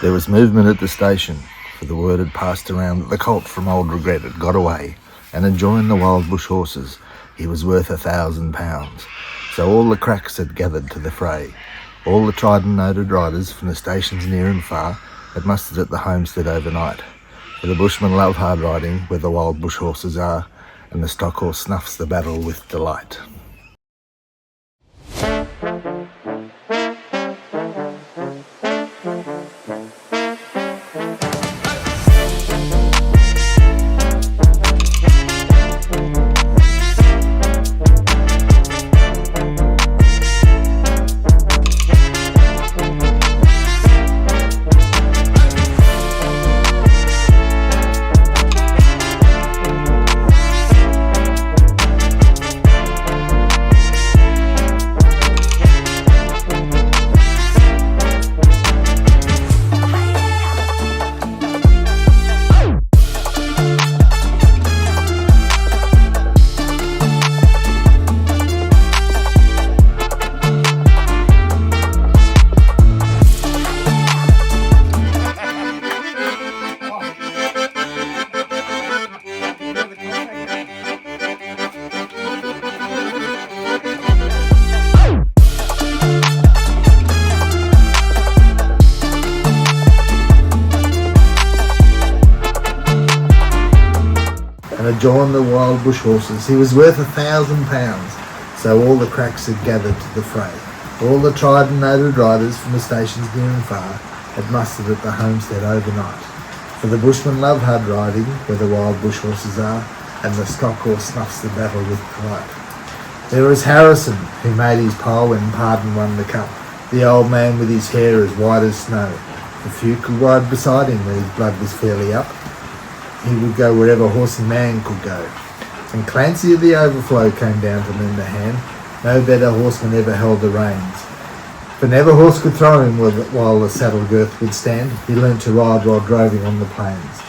There was movement at the station, for the word had passed around that the colt from Old Regret had got away and had joined the wild bush horses. He was worth £1,000. So all the cracks had gathered to the fray. All the tried and noted riders from the stations near and far had mustered at the homestead overnight. For the bushmen love hard riding where the wild bush horses are, and the stock horse snuffs the battle with delight. And adjoined the wild bush horses. He was worth £1,000, so all the cracks had gathered to the fray. All the tried and noted riders from the stations near and far had mustered at the homestead overnight. For the bushmen love hard riding where the wild bush horses are, and the stock horse snuffs the battle with delight. There was Harrison, who made his pile when Pardon won the cup, the old man with his hair as white as snow. The few could ride beside him when his blood was fairly up. He would go wherever horse and man could go. And Clancy of the Overflow came down to lend a hand. No better horseman ever held the reins. For never horse could throw him while the saddle girth would stand. He learnt to ride while droving on the plains.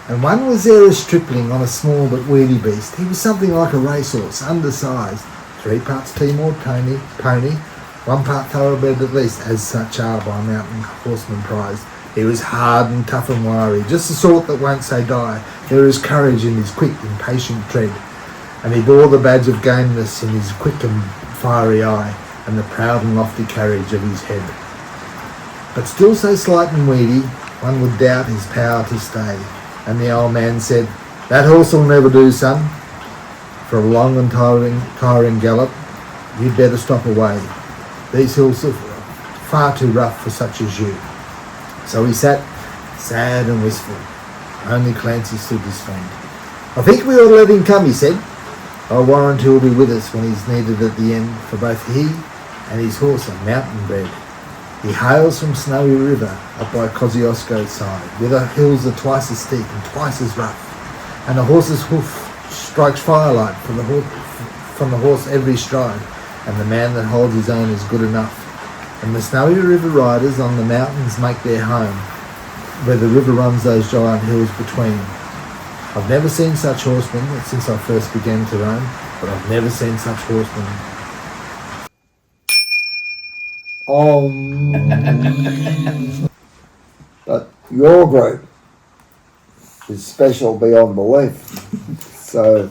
And one was there a stripling on a small but weedy beast. He was something like a racehorse, undersized. 3 parts Timor pony, 1 part thoroughbred at least, as such are by mountain horsemen prized. He was hard and tough and wiry, just the sort that won't say die. There is courage in his quick, impatient tread, and he bore the badge of gameness in his quick and fiery eye, and the proud and lofty carriage of his head. But still so slight and weedy, one would doubt his power to stay, and the old man said, "That horse'll never do, son. For a long and tiring gallop, you'd better stop away. These hills are far too rough for such as you." So he sat, sad and wistful. Only Clancy stood his friend. "I think we ought to let him come," he said. "I'll warrant he'll be with us when he's needed at the end, for both he and his horse are mountain bred. He hails from Snowy River up by Kosciuszko's side, where the hills are twice as steep and twice as rough, and the horse's hoof strikes firelight from the horse every stride, and the man that holds his own is good enough. And the Snowy River riders on the mountains make their home, where the river runs those giant hills between. I've never seen such horsemen since I first began to roam, but I've never seen such horsemen." But your group is special beyond belief. So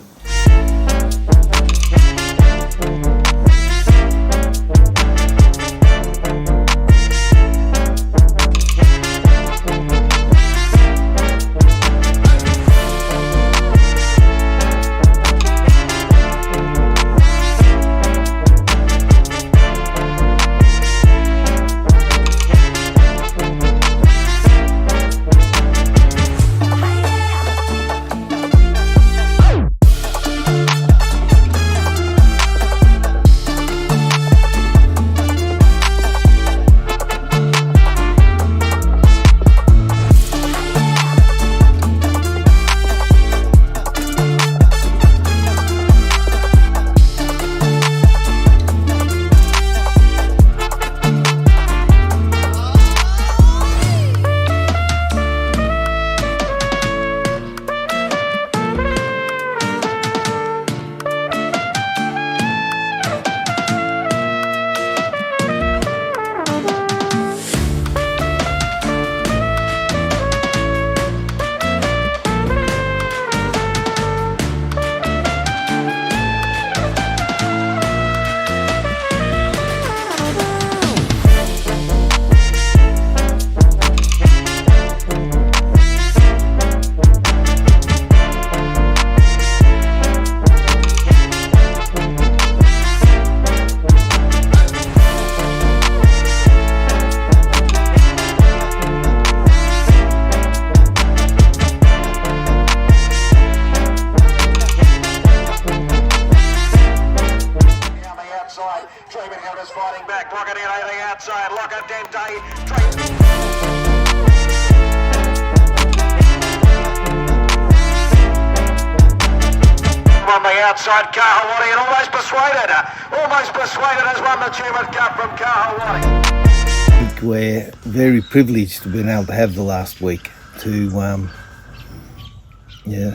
outside Kahawati and almost persuaded has won the Tumut Cup from Kahawati. I think we're very privileged to have been able to have the last week to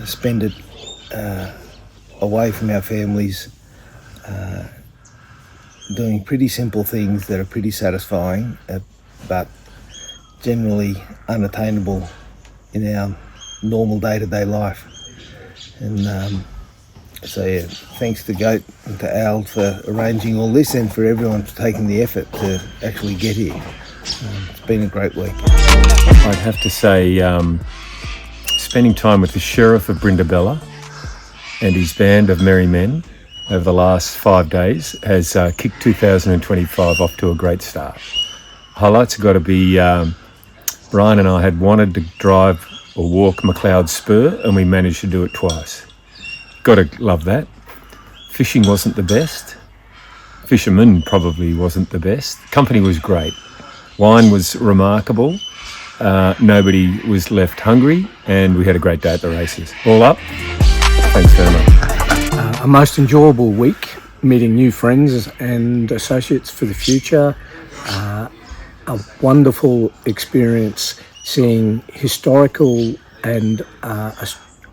spend it away from our families, doing pretty simple things that are pretty satisfying, but generally unattainable in our normal day-to-day life. And thanks to Goat and to Al for arranging all this, and for everyone for taking the effort to actually get here. It's been a great week. I'd have to say spending time with the Sheriff of Brindabella and his band of merry men over the last 5 days has kicked 2025 off to a great start. Highlights have got to be Brian and I had wanted to drive or walk McLeod Spur, and we managed to do it twice. Got to love that. Fishing wasn't the best. Fishermen probably wasn't the best. Company was great. Wine was remarkable. Nobody was left hungry, and we had a great day at the races. All up, thanks very much. A most enjoyable week, meeting new friends and associates for the future. A wonderful experience seeing historical and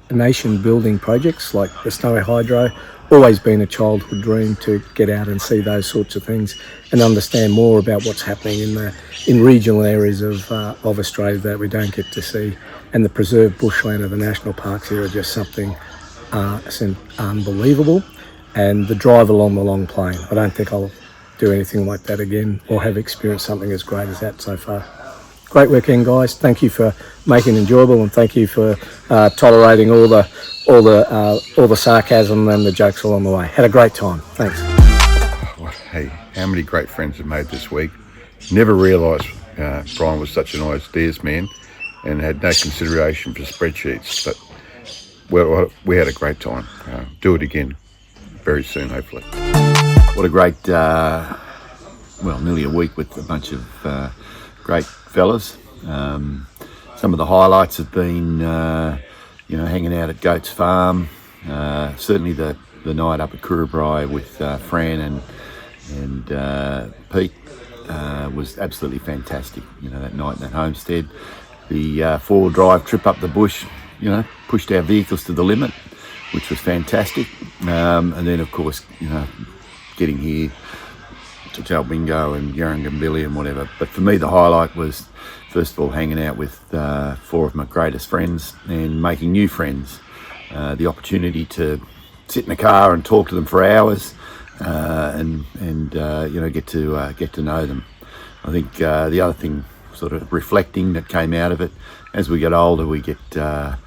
nation-building projects like the Snowy Hydro. Always been a childhood dream to get out and see those sorts of things and understand more about what's happening in regional areas of Australia that we don't get to see. And the preserved bushland of the national parks here are just something unbelievable. And the drive along the Long Plain, I don't think I'll do anything like that again or have experienced something as great as that so far. Great weekend, guys. Thank you for making it enjoyable, and thank you for tolerating all the sarcasm and the jokes along the way. Had a great time. Thanks. Hey, how many great friends have made this week? Never realised Brian was such an ideas man and had no consideration for spreadsheets. But we had a great time. Do it again very soon, hopefully. What a great, nearly a week with a bunch of great fellas. Some of the highlights have been, hanging out at Goat's Farm. Certainly the night up at Kurubrai with Fran and Pete was absolutely fantastic. That night in that homestead. The four-wheel drive trip up the bush, pushed our vehicles to the limit, which was fantastic. And then, of course, getting here to Talbingo and Yarrangambilly and whatever. But for me, the highlight was, first of all, hanging out with four of my greatest friends and making new friends. The opportunity to sit in a car and talk to them for hours and get to know them. I think the other thing, sort of reflecting, that came out of it, as we get older, we get a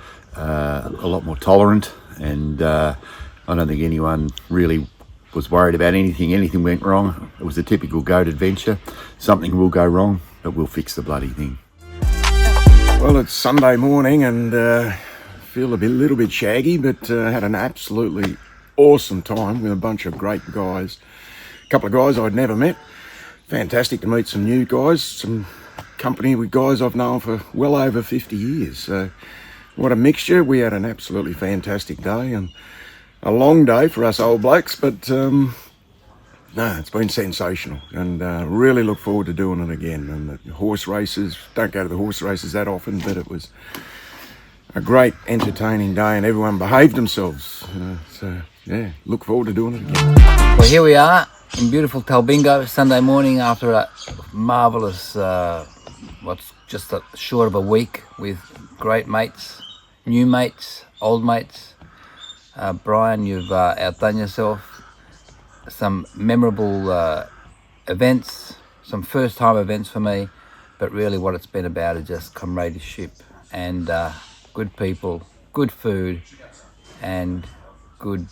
lot more tolerant, and I don't think anyone really was worried about anything went wrong. It was a typical goat adventure. Something will go wrong, but we'll fix the bloody thing. Well, it's Sunday morning and feel a little bit shaggy, but had an absolutely awesome time with a bunch of great guys. A couple of guys I'd never met. Fantastic to meet some new guys, some company with guys I've known for well over 50 years. So what a mixture. We had an absolutely fantastic day and a long day for us old blokes, but it's been sensational, and really look forward to doing it again. And the horse races, don't go to the horse races that often, but it was a great entertaining day and everyone behaved themselves. Look forward to doing it again. Well, here we are in beautiful Talbingo, Sunday morning after a marvellous, what's just short of a week with great mates, new mates, old mates. Brian, you've outdone yourself. Some memorable events, some first-time events for me, but really what it's been about is just comradeship and good people, good food, and good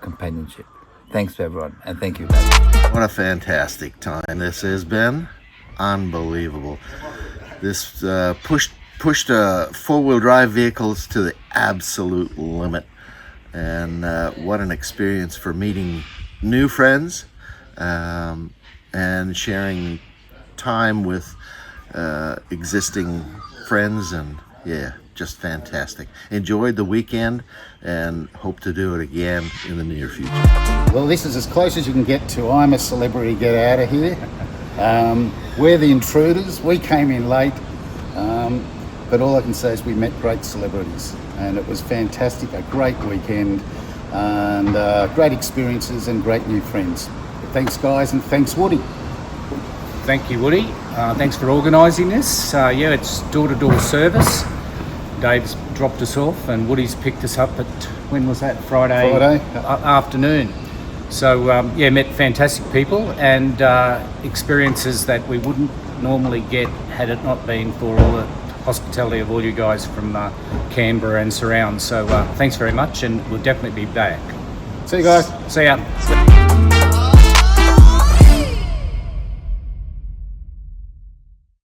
companionship. Thanks to everyone, and thank you, David. What a fantastic time this has been. Unbelievable. This pushed 4-wheel drive vehicles to the absolute limit. And what an experience for meeting new friends and sharing time with existing friends, and just fantastic. Enjoyed the weekend and hope to do it again in the near future. Well, this is as close as you can get to I'm a celebrity, get out of here. We're the intruders. We came in late, but all I can say is we met great celebrities, and it was fantastic, a great weekend, and great experiences and great new friends. Thanks, guys, and thanks, Woody. Thank you, Woody. Thanks for organising this. Yeah, it's door-to-door service. Dave's dropped us off and Woody's picked us up at, when was that? Friday afternoon. So yeah, met fantastic people and experiences that we wouldn't normally get had it not been for all the hospitality of all you guys from Canberra and surrounds. So thanks very much, and we'll definitely be back. See you guys. See ya.